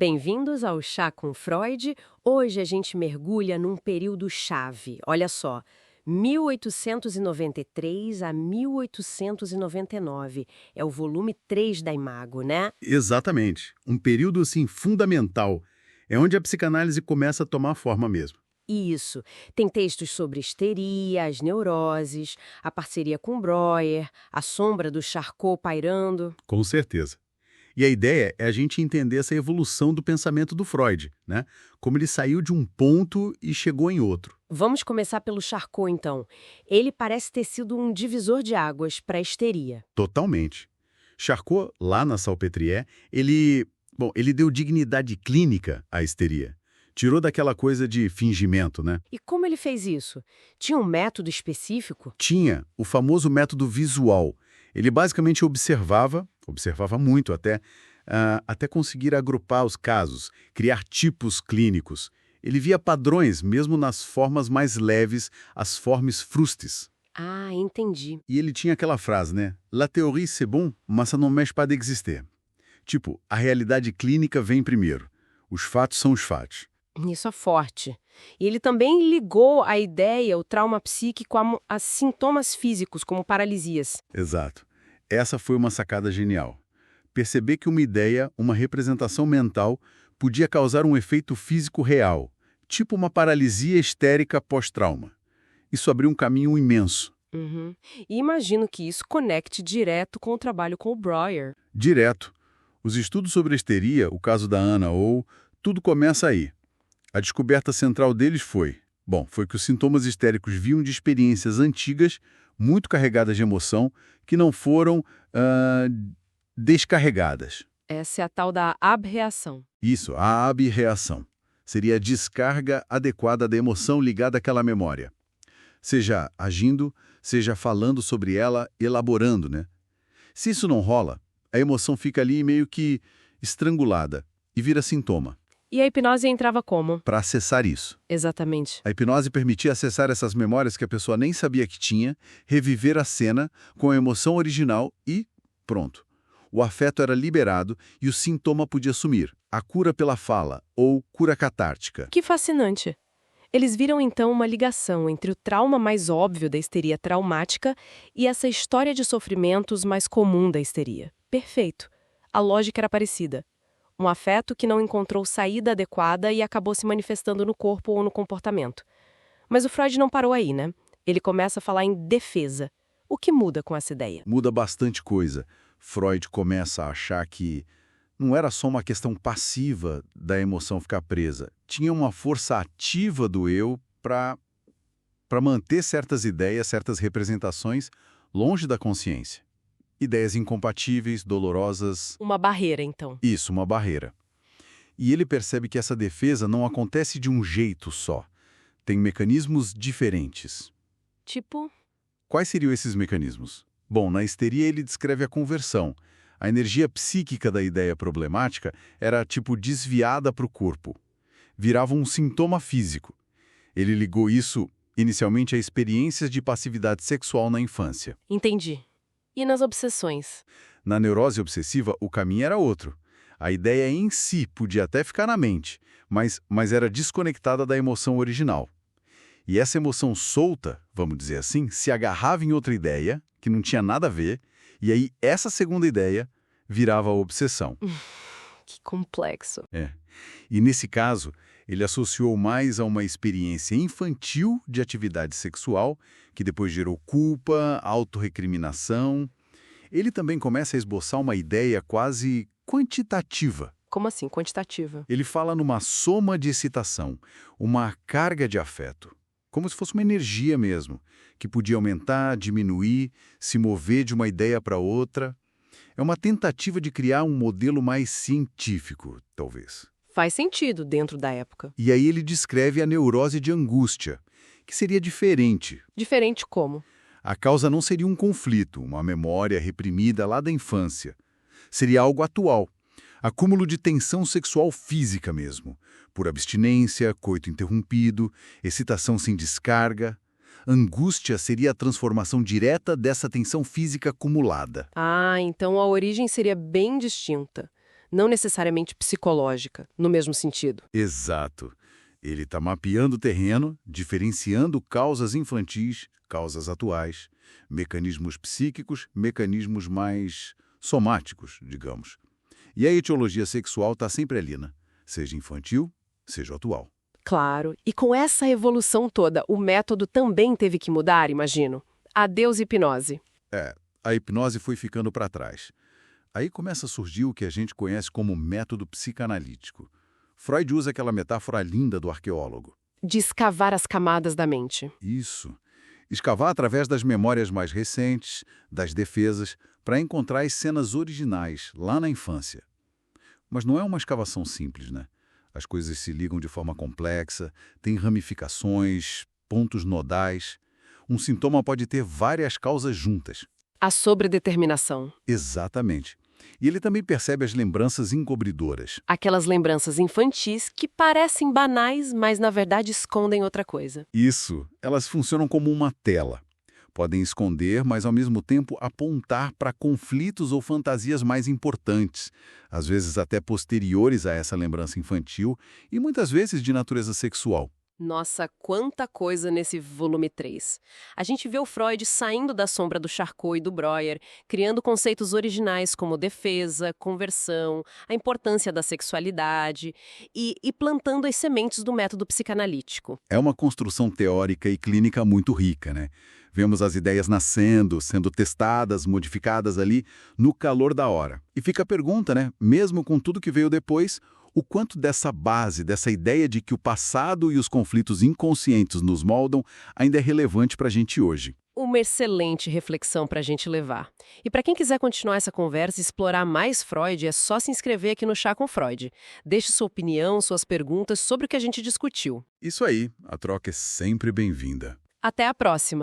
Bem-vindos ao Chá com Freud. Hoje a gente mergulha num período chave. Olha só, 1893 a 1899. É o volume 3 da Imago, né? Exatamente. Um período, assim, fundamental. É onde a psicanálise começa a tomar forma mesmo. Isso. Tem textos sobre histeria, as neuroses, a parceria com Breuer, a sombra do Charcot pairando. Com certeza. E a ideia é a gente entender essa evolução do pensamento do Freud, né? Como ele saiu de um ponto e chegou em outro. Vamos começar pelo Charcot, então. Ele parece ter sido um divisor de águas para a histeria. Totalmente. Charcot, lá na Salpêtrière, ele deu dignidade clínica à histeria. Tirou daquela coisa de fingimento, né? E como ele fez isso? Tinha um método específico? Tinha o famoso método visual. Ele basicamente observava muito até conseguir agrupar os casos, criar tipos clínicos. Ele via padrões, mesmo nas formas mais leves, as formes frustes. Ah, entendi. E ele tinha aquela frase, né? La théorie c'est bon, mas ça n'empêche pas d'exister. Tipo, a realidade clínica vem primeiro. Os fatos são os fatos. Isso é forte. E ele também ligou a ideia, o trauma psíquico, a sintomas físicos, como paralisias. Exato. Essa foi uma sacada genial. Perceber que uma ideia, uma representação mental, podia causar um efeito físico real, tipo uma paralisia histérica pós-trauma. Isso abriu um caminho imenso. Uhum. E imagino que isso conecte direto com o trabalho com o Breuer. Direto. Os estudos sobre a histeria, o caso da Ana ou tudo começa aí. A descoberta central deles foi que os sintomas histéricos vinham de experiências antigas, muito carregadas de emoção, que não foram descarregadas. Essa é a tal da abreação. Isso, a abreação. Seria a descarga adequada da emoção ligada àquela memória. Seja agindo, seja falando sobre ela, elaborando, né? Se isso não rola, a emoção fica ali meio que estrangulada e vira sintoma. E a hipnose entrava como? Para acessar isso. Exatamente. A hipnose permitia acessar essas memórias que a pessoa nem sabia que tinha, reviver a cena com a emoção original e pronto. O afeto era liberado e o sintoma podia sumir. A cura pela fala, ou cura catártica. Que fascinante. Eles viram então uma ligação entre o trauma mais óbvio da histeria traumática e essa história de sofrimentos mais comum da histeria. Perfeito. A lógica era parecida. Um afeto que não encontrou saída adequada e acabou se manifestando no corpo ou no comportamento. Mas o Freud não parou aí, né? Ele começa a falar em defesa. O que muda com essa ideia? Muda bastante coisa. Freud começa a achar que não era só uma questão passiva da emoção ficar presa. Tinha uma força ativa do eu para manter certas ideias, certas representações longe da consciência. Ideias incompatíveis, dolorosas. Uma barreira, então. Isso, uma barreira. E ele percebe que essa defesa não acontece de um jeito só. Tem mecanismos diferentes. Tipo? Quais seriam esses mecanismos? Bom, na histeria ele descreve a conversão. A energia psíquica da ideia problemática era, tipo, desviada para o corpo. Virava um sintoma físico. Ele ligou isso, inicialmente, a experiências de passividade sexual na infância. Entendi. E nas obsessões? Na neurose obsessiva, o caminho era outro. A ideia em si podia até ficar na mente, mas era desconectada da emoção original. E essa emoção solta, vamos dizer assim, se agarrava em outra ideia, que não tinha nada a ver, e aí essa segunda ideia virava a obsessão. Que complexo. E nesse caso, ele associou mais a uma experiência infantil de atividade sexual, que depois gerou culpa, autorrecriminação. Ele também começa a esboçar uma ideia quase quantitativa. Como assim, quantitativa? Ele fala numa soma de excitação, uma carga de afeto, como se fosse uma energia mesmo, que podia aumentar, diminuir, se mover de uma ideia para outra. É uma tentativa de criar um modelo mais científico, talvez. Faz sentido dentro da época. E aí ele descreve a neurose de angústia, que seria diferente. Diferente como? A causa não seria um conflito, uma memória reprimida lá da infância. Seria algo atual. Acúmulo de tensão sexual física mesmo, por abstinência, coito interrompido, excitação sem descarga. Angústia seria a transformação direta dessa tensão física acumulada. Ah, então a origem seria bem distinta. não necessariamente psicológica, no mesmo sentido. Exato. Ele está mapeando o terreno, diferenciando causas infantis, causas atuais, mecanismos psíquicos, mecanismos mais somáticos, digamos. E a etiologia sexual está sempre ali, né? Seja infantil, seja atual. Claro, e com essa evolução toda, o método também teve que mudar, imagino. Adeus hipnose. A hipnose foi ficando para trás. Aí começa a surgir o que a gente conhece como método psicanalítico. Freud usa aquela metáfora linda do arqueólogo. De escavar as camadas da mente. Isso. Escavar através das memórias mais recentes, das defesas, para encontrar as cenas originais, lá na infância. Mas não é uma escavação simples, né? As coisas se ligam de forma complexa, tem ramificações, pontos nodais. Um sintoma pode ter várias causas juntas. A sobredeterminação. Exatamente. E ele também percebe as lembranças encobridoras. Aquelas lembranças infantis que parecem banais, mas na verdade escondem outra coisa. Isso, elas funcionam como uma tela. Podem esconder, mas ao mesmo tempo apontar para conflitos ou fantasias mais importantes, às vezes até posteriores a essa lembrança infantil e muitas vezes de natureza sexual. Nossa, quanta coisa nesse volume 3. A gente vê o Freud saindo da sombra do Charcot e do Breuer, criando conceitos originais como defesa, conversão, a importância da sexualidade e plantando as sementes do método psicanalítico. É uma construção teórica e clínica muito rica, né? Vemos as ideias nascendo, sendo testadas, modificadas ali no calor da hora. E fica a pergunta, né? Mesmo com tudo que veio depois, o quanto dessa base, dessa ideia de que o passado e os conflitos inconscientes nos moldam, ainda é relevante para a gente hoje. Uma excelente reflexão para a gente levar. E para quem quiser continuar essa conversa e explorar mais Freud, é só se inscrever aqui no Chá com Freud. Deixe sua opinião, suas perguntas sobre o que a gente discutiu. Isso aí, a troca é sempre bem-vinda. Até a próxima!